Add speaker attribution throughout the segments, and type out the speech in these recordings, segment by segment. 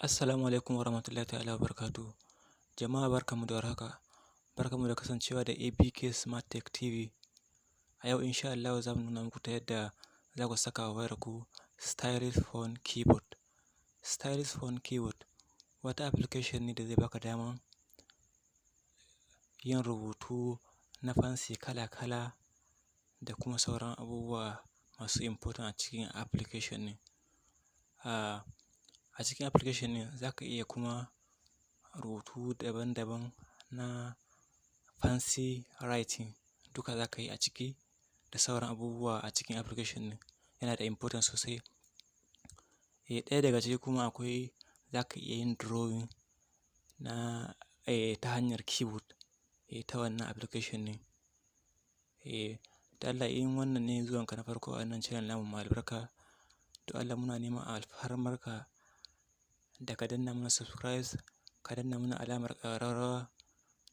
Speaker 1: Assalamu alaikum warahmatullahi ta'ala wabarakatuh. Jama'a barkamu da warhaka. Barkamu da kasancewa da ABK Smart Tech TV. A yau insha Allah za mu nuna muku ta yadda za ku saka wa wayarku Stylus Phone Keyboard. Stylus Phone Keyboard wata application ne da zai baka daman yin rubutu na fancy kala-kala da kuma sauran abubuwa masu important a cikin application ne. A cikin application ne za ka iya kuma rubutu daban-daban na fancy writing duka za ka yi a ciki da sauran abubuwa a cikin application ne. Yana da important sosai. Ɗaya daga ciki kuma akwai za ka iya yin drawing na ta hanyar keyboard ta wannan application ne. Da Allah in wannan ne zuwanka na farko a wannan channel namu mai albarka, to Allah muna neman alfarmarka da ka danna mana subscribe, ka danna mana alamar ƙararrawa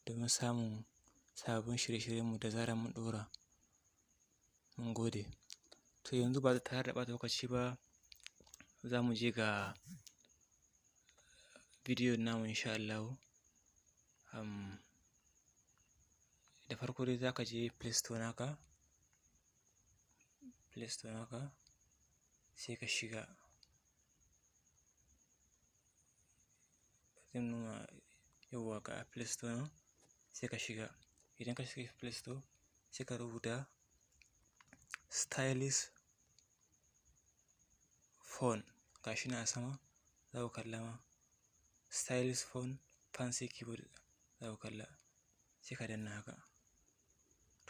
Speaker 1: domin samun sababbin shirye-shiryenmu da zarar mun ɗora. Mun gode. To yanzu ba tare da ɓata lokaci ba, za mu je ga bidiyon namu insha Allahu. Da farko dai za ka je Play Store naka, sai ka shiga. Zan nuna yauwa ga Play Store nan, sai ka shiga. Idan ka shiga Play Store sai ka rubuta Stylus Phone, gashi nan a sama za ku kalla ma Stylus Phone Fancy Keyboard za ku kalla, sai ka danna haka.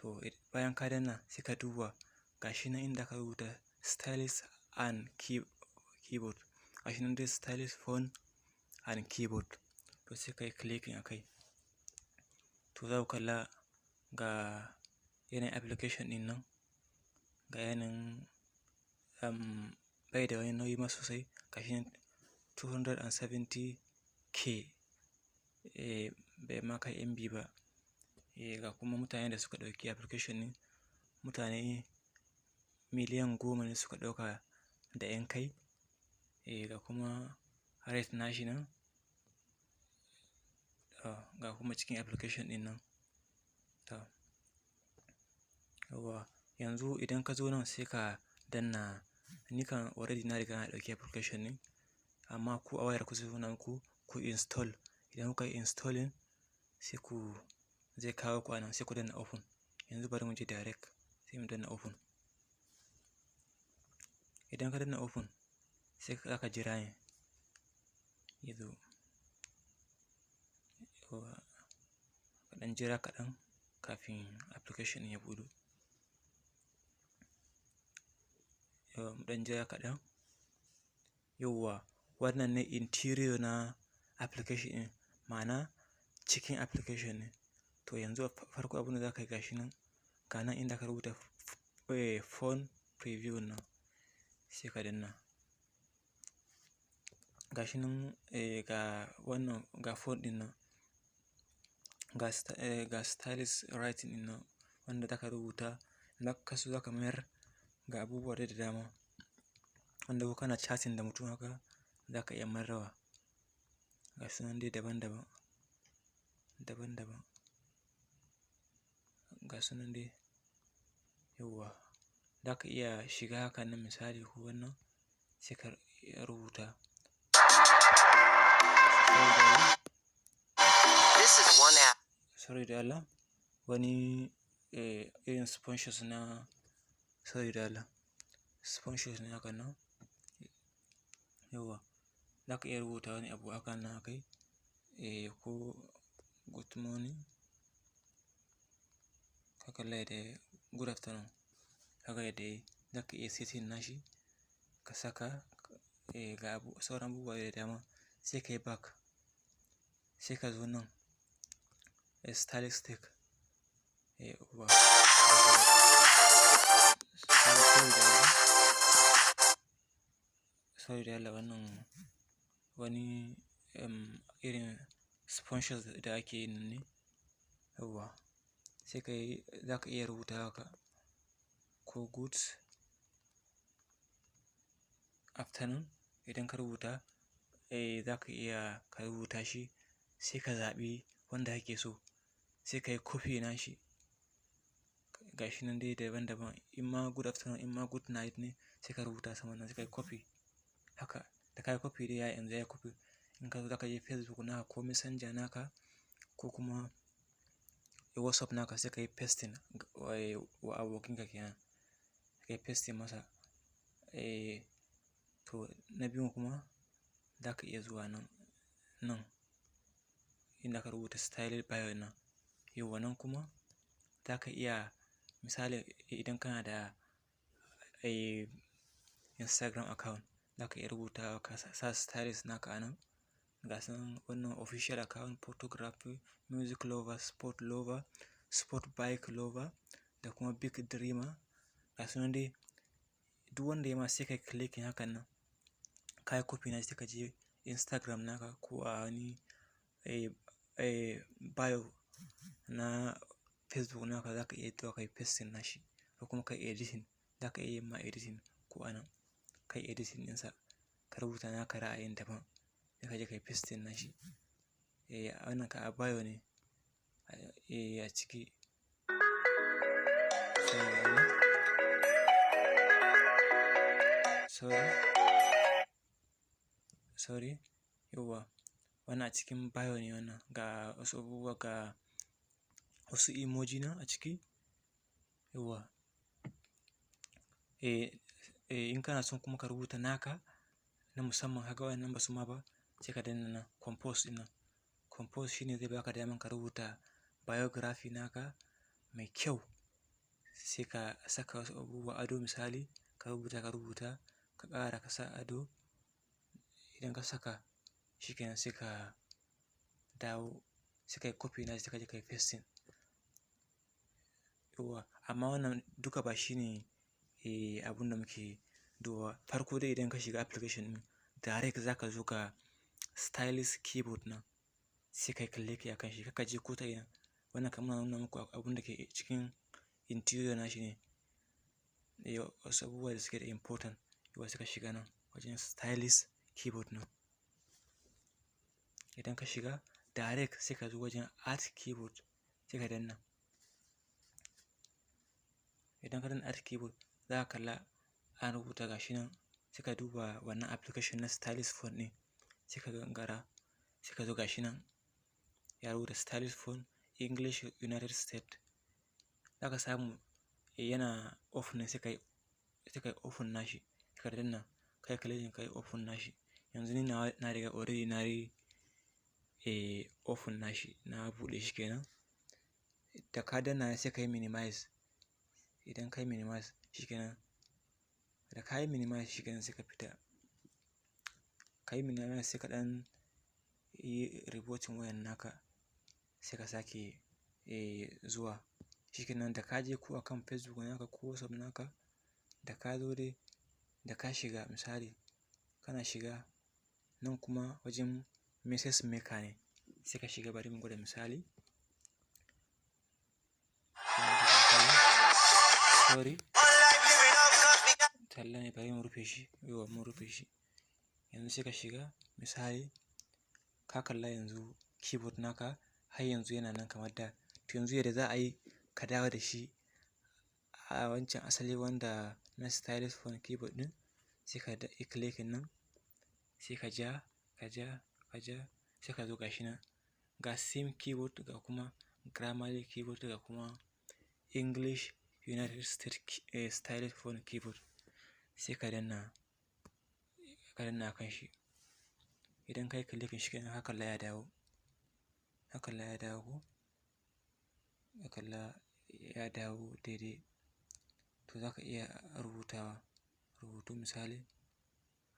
Speaker 1: To bayan ka danna sai ka duba gashi nan inda ka rubuta Stylus and Keyboard, gashi nan dai Stylus Phone and Keyboard, to sai ka yi clicking a kai. To za ku kalla ga yanayin application ɗin nan, ga yanayin bai da wani nauyi ma sosai, gashi nan 270k, bai ma kai MB ba. Ga kuma mutanen da suka ɗauki application ɗin, mutane miliyan 10 ne suka ɗauka da 'yan kai. Ga kuma rate nashi nan, ga kuma cikin application ɗin nan. Yauwa yanzu idan ka zo nan sai ka danna, ni kan already na riga na ɗauki application ɗin, amma ku a wayar ku zai nuna muku ku install. Idan kuka yi installing sai zai kawo ku a nan sai ku danna open. Yanzu bari mu je direct sai mu danna open. Idan ka danna open sai za ka jira ne ya zo. Ka ɗan jira kaɗan kafin application ya buɗe. Mu ɗan jira kaɗan. Yauwa wannan ne interior na application ɗin, ma'ana cikin application ne. To yanzu farko abin da za ka yi gashi nan, ga nan inda ka rubuta phone preview nan, sai ka danna. Gashi nan ga wannan ga phone ɗin nan, ga stylus writing ɗin nan wanda za ka rubuta, idan ka so za ka mayar ga abubuwa da dama. Wanda ko kana chatting da mutum haka za ka iya mayarwa. Gasu nan dai daban-daban, gasu nan dai. Yauwa za ka iya shiga haka nan misali ko wannan sai ka rubuta. Sorry da Allah, wani irin sponsors na, sorry da Allah, sponsors ne haka nan. Yauwa za ka iya rubuta wani abu haka nan a kai, ko good morning, ka kalla yadda good afternoon, haka yadda za ka iya setting nashi ka saka ga sauran abubuwa da dama. Sai ka yi back, sai ka zo nan stylistic. Sorry da Allah, wannan wani irin sponsors da ake yi nan ne. Yauwa sai ka yi, za ka iya rubuta haka ko good afternoon. Idan ka rubuta za ka iya ka rubuta shi, sai ka zaɓi wanda kake so, sai ka yi copy na shi. Ga shi nan dai daban-daban, in ma good afternoon, in ma good night ne, sai ka rubuta saman nan sai ka yi copy. Haka da ka yi copy dai yanzu ya yi copy. In ka zo za ka je Facebook naka ko Messenger naka ko kuma WhatsApp naka, sai ka yi pasting wa abokinka kenan, ka yi pasting masa. To na biyun kuma za ka iya zuwa nan inda ka rubuta style bio nan. Yauwa nan kuma za ka iya misali idan kana da Instagram account, za ka iya rubuta ka sa stylist naka a nan. Ga su nan wannan official account, photography, music lover, sport lover, sport bike lover da kuma big dreamer. Ga su nan dai duk wanda ya ma sai ka yi clicking hakan nan, ka yi copy na sai ka je Instagram naka ko a wani bio na Facebook naka, za ka iya zuwa ka yi pasting na shi ko kuma ka yi editing. Za ka iya yin ma editing ko a nan, ka yi editing ɗinsa, ka rubuta naka ra'ayin daban, sai ka je ka yi pasting na shi. Wannan ka a bio ne, a ciki. Sorry. Yauwa, wannan a cikin bio ne wannan. Ga wasu abubuwa, ga wasu emoji nan a ciki. Yauwa. In kana son kuma ka rubuta naka na musamman, haka wannan ba su ma ba, sai ka danna nan compose ɗin nan. Compose shine zai baka daman ka rubuta biography naka mai kyau, sai ka saka wasu abubuwa ado misali, ka rubuta, ka ƙara ka sa ado. Idan ka saka shi kenan sai ka dawo, sai ka yi copy na shi sai ka je ka yi pasting. Yauwa, amma wannan duka ba shi ne abun da muke dubawa. Farko dai idan ka shiga application ɗin, direct za ka zo ga stylist keyboard nan, sai ka yi click a kan shi, kar ka je ko ta ina. Wannan kamar nuna muku abun da ke cikin interior na shi ne. Wasu abubuwa da suke da important. Yauwa sai ka shiga nan wajen stylist keyboard nan. Idan ka shiga direct sai ka zo wajen add keyboard, sai ka danna. Idan ka danna add keyboard, za ka kalla an rubuta ga shi nan, sai ka duba wannan application na stylist phone ɗin, sai ka gangara, sai ka zo ga shi nan ya rubuta stylist phone English United States. Za ka samu yana off ne, sai ka yi off na shi, sai ka danna, ka yi clicking ka yi off na shi. Yanzu ni na riga already na yi off na shi, na buɗe shi kenan. Da ka danna sai ka yi minimize. Idan ka yi minimize shi kenan, da ka yi minimize shi kenan sai ka fita. Ka yi minimize sai ka ɗan yi rebooting wayan naka, sai ka sake zuwa. Shi kenan da ka je ko akan Facebook naka ko WhatsApp naka, da ka zo dai, da ka shiga misali, kana shiga nan kuma wajen message maker ne, sai ka shiga bari mu gwada misali. Sorry. Talla ne, bari mu rufe shi. Yauwa mun rufe shi. Yanzu sai ka shiga misali, ka kalla yanzu keyboard naka har yanzu yana nan kamar da. To yanzu yadda za a yi ka dawo da shi a wancan asali wanda na stylist phone keyboard ɗin, sai ka yi clicking nan, sai ka ja, sai ka zo ga shi nan. Ga sim keyboard, ga kuma grammarly keyboard, ga kuma English United States stylist phone keyboard. Sai ka danna kan shi. Idan ka yi clicking shi kenan, haka kalla ya dawo. Haka kalla ya dawo ko? Haka kalla ya dawo daidai. To za ka iya rubutu misali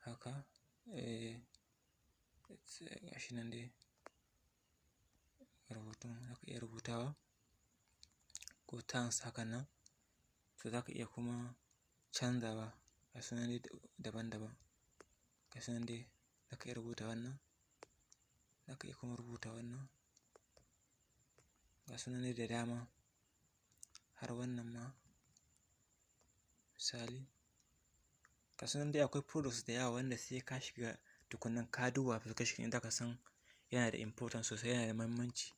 Speaker 1: haka. Ga shi nan dai rubutun za ka iya rubutawa ko thanks hakan nan. To za ka iya kuma canzawa. Ga su nan dai daban-daban. Ga su nan dai za ka iya rubuta wannan, za ka iya kuma rubuta wannan. Ga su nan dai da dama har wannan ma misali. Ga su nan dai akwai products da yawa wanda sai ka shiga tukunnan ka duba application ɗin za ka san yana da importance sosai, yana da muhimmanci.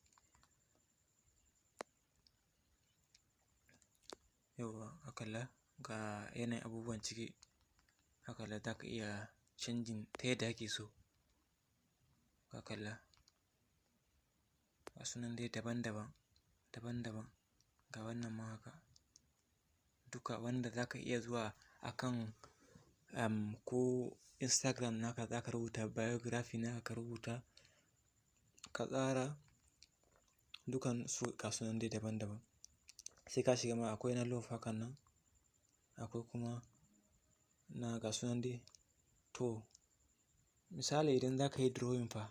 Speaker 1: Yauwa ka kalla ga yanayin abubuwan ciki, ka kalla za ka iya canjin ta yadda ake so. Ka kalla ga sunan dai daban-daban, ga wannan ma haka. Duka wanda za ka iya zuwa akan ko Instagram naka za ka rubuta biography naka ka rubuta, ka tsara dukan su ga sunan dai daban-daban. Sai ka shiga ma akwai na love hakan nan, akwai kuma na ga sunan dai. To misali idan za ka yi drawing fa,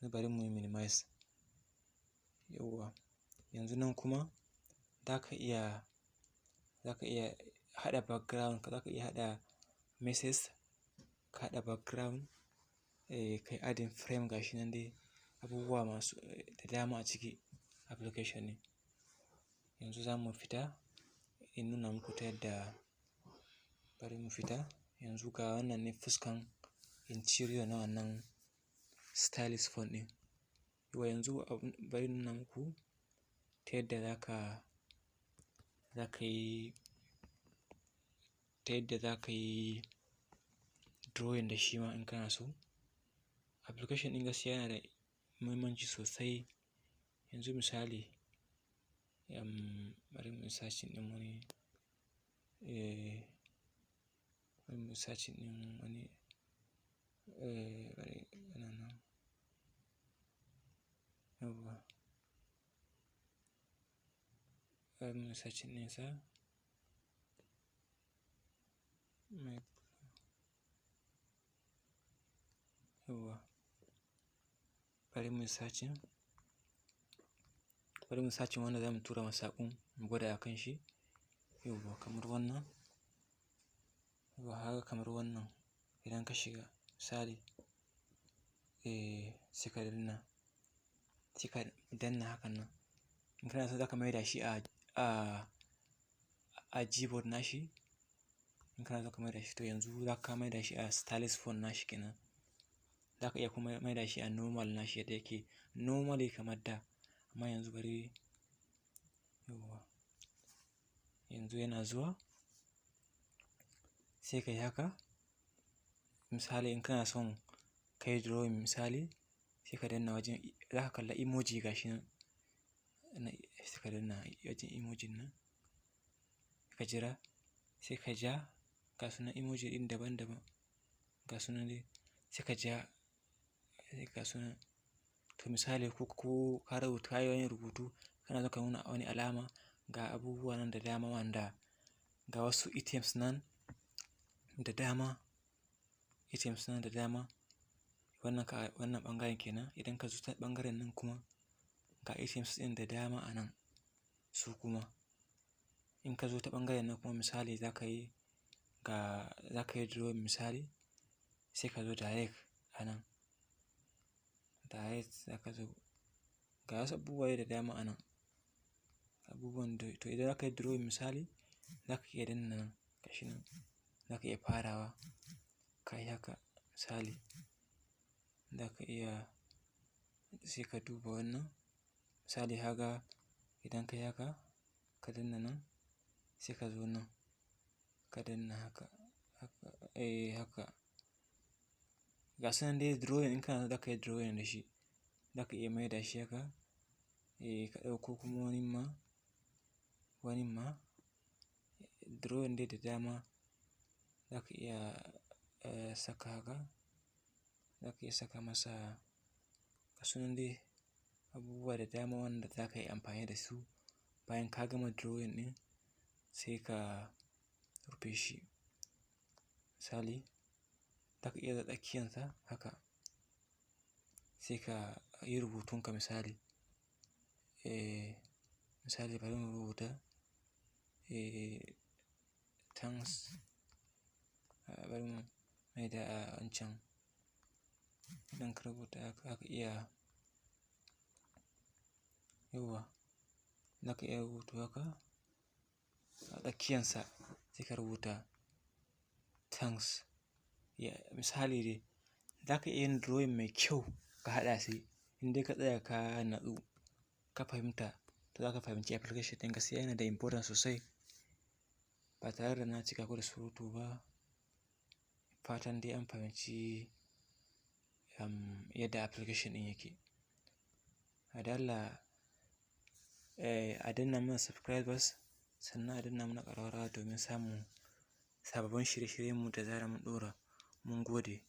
Speaker 1: bari mu yi minimize. Yauwa yanzu nan kuma za ka iya haɗa background, za ka iya haɗa message, ka haɗa background, kai adding frame ga shi nan dai abubuwa masu da dama a ciki application ne. Yanzu za mu fita in nuna muku ta yadda, bari mu fita. Yanzu ga wannan ne fuskan interior na wannan stylus phone ɗin. Yauwa yanzu bari in nuna muku ta yadda za ka yi drawing da shi ma in kana so. Application ɗin gaskiya yana da muhimmanci sosai. Yanzu misali, bari mu searching ɗin wani, bari nan. Yauwa bari mu searching ɗinsa. Yauwa bari mu searching wanda za mu tura masa saƙon mu gwada a kan shi. Yauwa kamar wannan. Yauwa haka kamar wannan idan ka shiga misali, sai ka danna hakan nan. In kana so za ka maida shi a Gboard nashi. In kana so ka maida shi to yanzu za ka maida shi a stylus phone nashi kenan. Za ka iya kuma maida shi a normal nashi yadda yake normally kamar da. Amma yanzu bari, yauwa yanzu yana zuwa. Sai ka yi haka. Misali in kana son ka yi drawing misali, sai ka danna wajen, za ka kalla emoji ga shi nan. Sai ka danna wajen emoji nan. Ka jira sai ka ja ga sunan emoji ɗin daban-daban. Ga sunan dai sai ka ja ga sunan. To misali ko ka rubuta, ka yi wani rubutu kana so ka nuna wani alama ga abubuwa nan da dama wanda ga wasu items nan da dama. Wannan ɓangaren kenan. Idan ka zo ta ɓangaren nan kuma ga items ɗin da dama a nan su kuma. In ka zo ta ɓangaren nan kuma misali za ka yi drawing misali, sai ka zo direct a nan. Direct za ka zo ga wasu abubuwa da dama a nan. Abubuwan da to idan za ka yi drawing misali, za ka iya danna nan ga shi nan. Za ka iya farawa ka yi haka misali. Za ka iya sai ka duba wannan. Misali haka idan ka yi haka, ka danna nan sai ka zo nan. Ka danna haka. Ga sunan dai drawing in kana so za ka yi drawing da shi. Za ka iya maida shi haka. Ka ɗauko kuma wani ma drawing dai da dama. Za ka iya saka haka. Za ka iya saka masa ga sunan dai abubuwa da dama wanda za ka yi amfani da su. Bayan ka gama drawing ɗin sai ka rufe shi. Misali za ka iya tsakiyansa haka. Sai ka yi rubutunka misali. Misali bari mu rubuta, thanks. Bari mu maida a wancan. Idan ka rubuta haka ka iya, yauwa za ka iya rubutu haka a tsakiyansa sai ka rubuta thanks. Misali dai, za ka iya yin drawing mai kyau ka haɗa sai in dai ka tsaya ka natsu ka fahimta, to za ka fahimci application ɗin gaskiya yana da importance sosai. Ba tare da na cika ku da surutu ba, fatan dai an fahimci yadda application ɗin yake. Da Allah a danna mana subscribers, sannan a danna mana ƙararrawa domin samun sababbin shirye-shiryenmu da zarar mun ɗora. Mun gode.